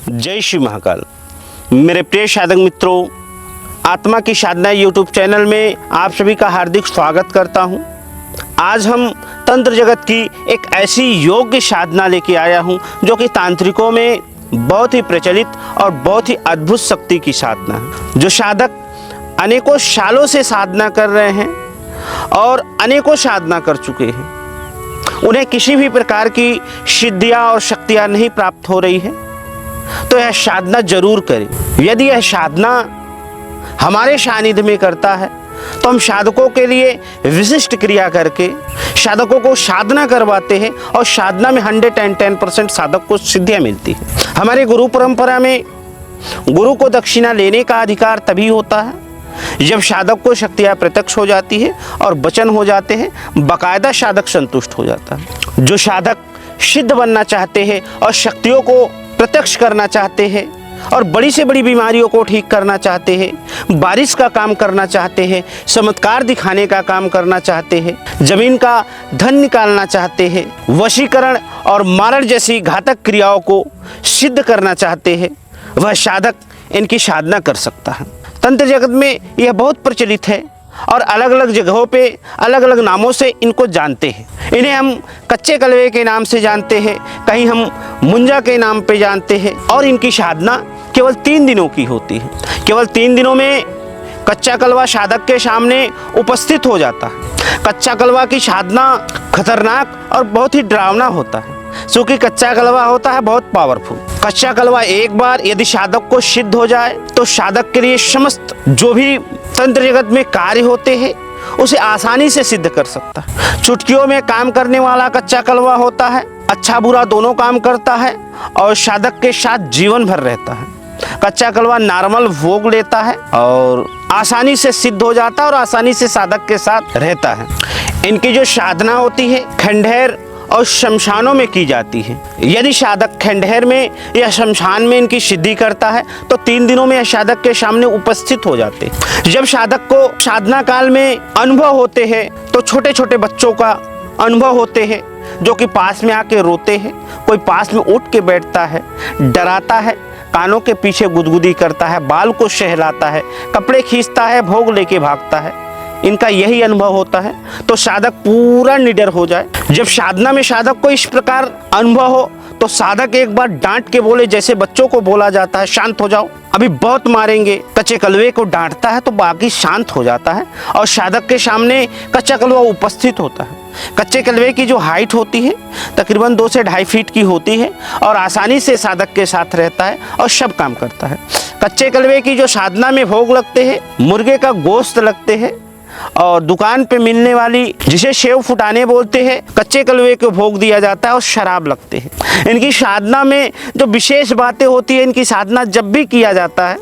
जय श्री महाकाल। मेरे प्रिय साधक मित्रों, आत्मा की साधना यूट्यूब चैनल में आप सभी का हार्दिक स्वागत करता हूं। आज हम तंत्र जगत की एक ऐसी योग्य साधना लेके आया हूं जो कि तांत्रिकों में बहुत ही प्रचलित और बहुत ही अद्भुत शक्ति की साधना है। जो साधक अनेकों सालों से साधना कर रहे हैं और अनेकों साधना कर चुके हैं, उन्हें किसी भी प्रकार की सिद्धियां और शक्तियां नहीं प्राप्त हो रही है, तो यह साधना जरूर करें। यदि यह साधना हमारे सानिध्य में करता है तो हम साधकों के लिए विशिष्ट क्रिया करके साधकों को साधना करवाते हैं और साधना में 110% साधक को सिद्धियां मिलती है। हमारे गुरु परंपरा में गुरु को दक्षिणा लेने का अधिकार तभी होता है जब साधक को शक्तियां प्रत्यक्ष हो जाती है और वचन हो जाते हैं, बाकायदा साधक संतुष्ट हो जाता है। जो साधक सिद्ध बनना चाहते हैं और शक्तियों को प्रत्यक्ष करना चाहते हैं और बड़ी से बड़ी बीमारियों को ठीक करना चाहते हैं, बारिश का काम करना चाहते हैं, चमत्कार दिखाने का काम करना चाहते हैं, जमीन का धन निकालना चाहते हैं, वशीकरण और मारण जैसी घातक क्रियाओं को सिद्ध करना चाहते हैं, वह साधक इनकी साधना कर सकता है। तंत्र जगत में यह बहुत प्रचलित है और अलग अलग जगहों पे अलग अलग नामों से इनको जानते हैं। इन्हें हम कच्चे कलवे के नाम से जानते हैं, कहीं हम मुंजा के नाम पे जानते हैं। और इनकी साधना केवल 3 दिनों की होती है। केवल 3 दिनों में कच्चा कलवा साधक के सामने उपस्थित हो जाता है। कच्चा कलवा की साधना खतरनाक और बहुत ही डरावना होता है, क्योंकि कच्चा कलवा होता है बहुत पावरफुल। कच्चा कलवा एक बार यदि साधक को सिद्ध हो जाए तो साधक के लिए समस्त जो भी तंत्र जगत में कार्य होते हैं उसे आसानी से सिद्ध कर सकता है। चुटकियों में काम करने वाला कच्चा कलवा होता है, अच्छा बुरा दोनों काम करता है और साधक के साथ जीवन भर रहता है। कच्चा कलवा नॉर्मल भोग लेता है और आसानी से सिद्ध हो जाता है और आसानी से साधक के साथ रहता है। इनकी जो साधना होती है खंडहर और शमशानों में की जाती है। यदि साधक खंडहर में या शमशान में इनकी सिद्धि करता है तो 3 दिनों में यह साधक के सामने उपस्थित हो जाते हैं। जब साधक को साधना काल में अनुभव होते हैं तो छोटे छोटे बच्चों का अनुभव होते हैं जो कि पास में आके रोते हैं, कोई पास में उठ के बैठता है, डराता है, कानों के पीछे गुदगुदी करता है, बाल को सहलाता है, कपड़े खींचता है, भोग लेके भागता है। इनका यही अनुभव होता है तो साधक पूरा निडर हो जाए। जब साधना में साधक को इस प्रकार अनुभव हो तो साधक एक बार डांट के बोले, जैसे बच्चों को बोला जाता है शांत हो जाओ, अभी बहुत मारेंगे। कच्चे कलवे को डांटता है तो बाकी शांत हो जाता है और साधक के सामने कच्चा कलवा उपस्थित होता है। कच्चे कलवे की जो हाइट होती है तकरीबन 2 से 2.5 फीट की होती है और आसानी से साधक के साथ रहता है और सब काम करता है। कच्चे कलवे की जो साधना में भोग लगते हैं, मुर्गे का गोश्त लगते हैं और दुकान पे मिलने वाली जिसे सेव फुटाने बोलते हैं, कच्चे कलवे को भोग दिया जाता है और शराब लगते हैं। इनकी साधना में जो विशेष बातें होती है, इनकी साधना जब भी किया जाता है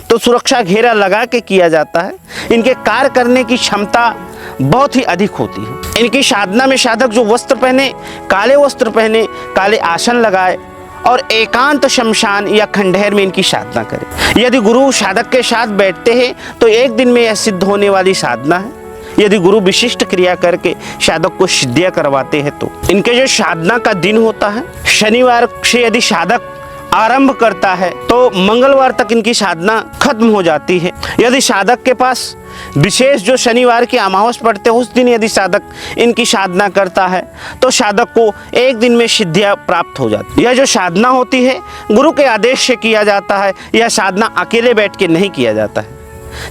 तो सुरक्षा घेरा लगा के किया जाता है। इनके कार्य करने की क्षमता बहुत ही अधिक होती है। इनकी साधना में साधक जो वस्त्र पहने, काले वस्त्र पहने, काले आसन लगाए और एकांत शमशान या खंडहर में इनकी साधना करें। यदि गुरु साधक के साथ बैठते हैं तो 1 दिन में यह सिद्ध होने वाली साधना है। यदि गुरु विशिष्ट क्रिया करके साधक को सिद्धियां करवाते हैं तो इनके जो साधना का दिन होता है, शनिवार से यदि साधक आरंभ करता है तो मंगलवार तक इनकी साधना खत्म हो जाती है। यदि साधक के पास विशेष जो शनिवार की अमावस पड़ते हैं उस दिन यदि साधक इनकी साधना करता है तो साधक को 1 दिन में सिद्धियां प्राप्त हो जाती है। यह जो साधना होती है गुरु के आदेश से किया जाता है। यह साधना अकेले बैठ के नहीं किया जाता है।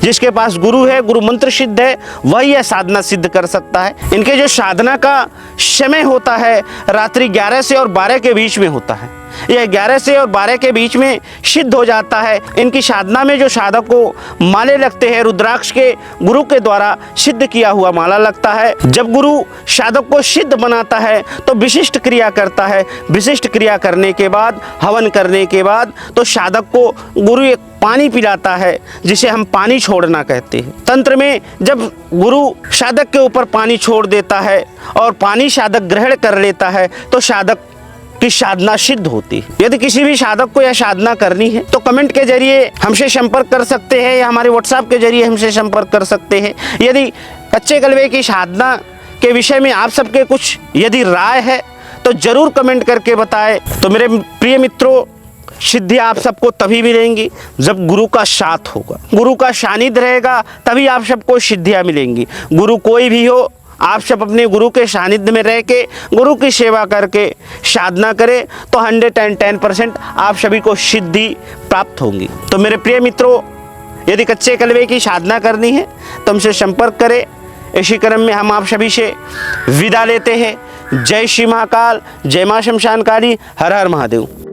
जिसके पास गुरु है, गुरु मंत्र सिद्ध है, वही यह साधना सिद्ध कर सकता है। इनके जो साधना का समय होता है रात्रि 11 से और 12 के बीच में होता है। यह 11 से और 12 के बीच में सिद्ध हो जाता है। इनकी साधना में जो साधक को माले लगते हैं, रुद्राक्ष के गुरु के द्वारा सिद्ध किया हुआ माला लगता है। जब गुरु साधक को सिद्ध बनाता है तो विशिष्ट क्रिया करता है। विशिष्ट क्रिया करने के बाद, हवन करने के बाद तो साधक को गुरु एक पानी पिलाता है जिसे हम पानी छोड़ना कहते हैं। तंत्र में जब गुरु साधक के ऊपर पानी छोड़ देता है और पानी साधक ग्रहण कर लेता है तो साधक की साधना सिद्ध होती है। यदि किसी भी साधक को यह साधना करनी है तो कमेंट के जरिए हमसे संपर्क कर सकते हैं या हमारे व्हाट्सएप के जरिए हमसे संपर्क कर सकते हैं। यदि कच्चे कलवे की साधना के विषय में आप सबके कुछ यदि राय है तो जरूर कमेंट करके बताएं। तो मेरे प्रिय मित्रों, सिद्धि आप सबको तभी मिलेंगी जब गुरु का साथ होगा, गुरु का सानिध्य रहेगा, तभी आप सबको सिद्धियां मिलेंगी। गुरु कोई भी हो, आप सब अपने गुरु के सानिध्य में रह के गुरु की सेवा करके साधना करें तो 110% आप सभी को सिद्धि प्राप्त होंगी। तो मेरे प्रिय मित्रों, यदि कच्चे कलवे की साधना करनी है तो हमसे संपर्क करें। इसी क्रम में हम आप सभी से विदा लेते हैं। जय श्री महाकाल, जय मां शमशान काली, हर हर महादेव।